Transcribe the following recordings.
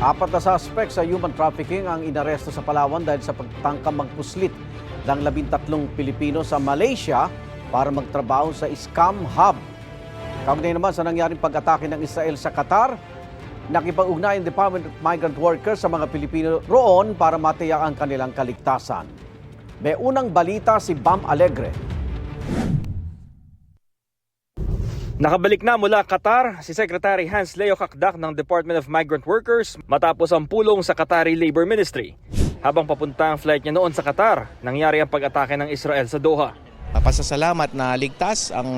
Apat na suspect sa human trafficking ang inaresto sa Palawan dahil sa pagtangkang magpuslit ng 13 Pilipino sa Malaysia para magtrabaho sa scam hub. Kaugnay naman sa nangyaring pag-atake ng Israel sa Qatar, nakipag-ugnay ang Department of Migrant Workers sa mga Pilipino roon para matiyak ang kanilang kaligtasan. May unang balita si Bam Alegre. Nakabalik na mula Qatar si Secretary Hans Leo Kakdak ng Department of Migrant Workers matapos ang pulong sa Qatari Labor Ministry. Habang papunta ang flight niya noon sa Qatar, nangyari ang pag-atake ng Israel sa Doha. Pasasalamat na ligtas ang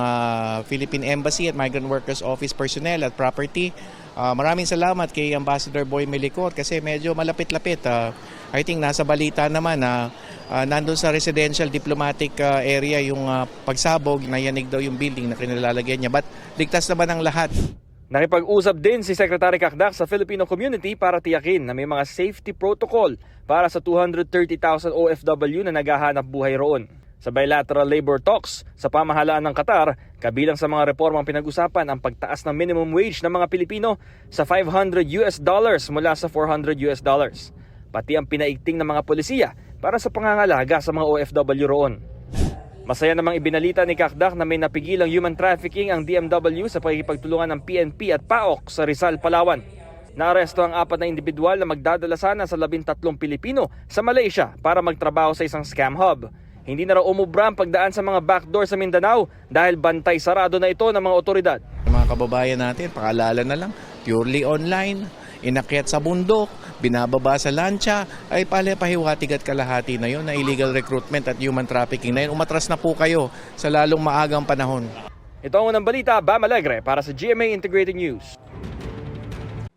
Philippine Embassy at Migrant Workers Office personnel at property. Maraming salamat kay Ambassador Boy Melicor kasi medyo malapit-lapit. I think nasa balita naman na nandun sa residential diplomatic area yung pagsabog, nayanig daw yung building na kinilalagyan niya. But ligtas naman ang lahat. Nakipag-usap din si Secretary Kakdak sa Filipino community para tiyakin na may mga safety protocol para sa 230,000 OFW na naghahanap buhay roon. Sa bilateral labor talks sa pamahalaan ng Qatar, kabilang sa mga reformang pinag-usapan ang pagtaas ng minimum wage ng mga Pilipino sa $500 mula sa $400. Pati ang pinaigting ng mga polisiya para sa pangangalaga sa mga OFW roon. Masaya namang ibinalita ni Kakdak na may napigilang human trafficking ang DMW sa pakikipagtulungan ng PNP at PAOK sa Rizal, Palawan. Naaresto ang 4 na individual na magdadala sana sa 13 Pilipino sa Malaysia para magtrabaho sa isang scam hub. Hindi na raw umubra ang pagdaan sa mga backdoor sa Mindanao dahil bantay sarado na ito ng mga otoridad. Mga kababayan natin, pakaalala na lang, purely online, inakyat sa bundok, binababa sa lancha, ay pahiwatig at kalahati na yun na illegal recruitment at human trafficking na yun. Umatras na po kayo sa lalong maagang panahon. Ito ang unang balita, Bam Alegre para sa GMA Integrated News.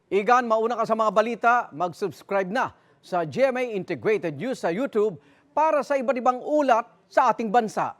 Igan, mauna ka sa mga balita, mag-subscribe na sa GMA Integrated News sa YouTube para sa iba't ibang ulat sa ating bansa.